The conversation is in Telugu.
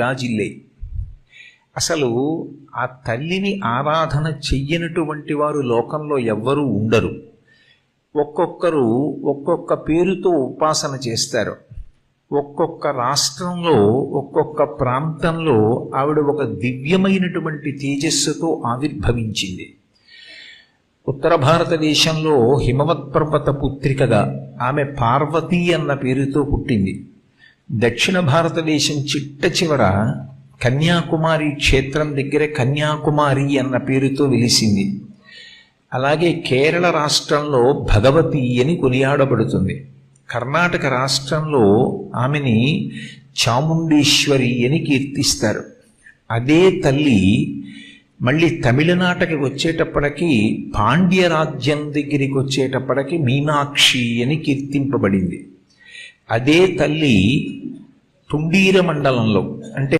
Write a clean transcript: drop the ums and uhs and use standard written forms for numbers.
రాజిల్లే. అసలు ఆ తల్లిని ఆరాధన చెయ్యనటువంటి వారు లోకంలో ఎవ్వరూ ఉండరు. ఒక్కొక్కరు ఒక్కొక్క పేరుతో ఉపాసన చేస్తారు. ఒక్కొక్క రాష్ట్రంలో ఒక్కొక్క ప్రాంతంలో ఆవిడ ఒక దివ్యమైనటువంటి తేజస్సుతో ఆవిర్భవించింది. ఉత్తర భారతదేశంలో హిమవత్ పర్వత పుత్రికగా ఆమె పార్వతీ అన్న పేరుతో పుట్టింది. దక్షిణ భారతదేశం చిట్ట చివర కన్యాకుమారి క్షేత్రం దగ్గర కన్యాకుమారి అన్న పేరుతో వెలిసింది. అలాగే కేరళ రాష్ట్రంలో భగవతి అని కొనియాడబడుతుంది. కర్ణాటక రాష్ట్రంలో ఆమెని చాముండేశ్వరి అని కీర్తిస్తారు. అదే తల్లి మళ్ళీ తమిళనాటకి వచ్చేటప్పటికి పాండ్యరాజ్యం దగ్గరికి వచ్చేటప్పటికి మీనాక్షి అని కీర్తింపబడింది. అదే తల్లి తుండీర మండలంలో అంటే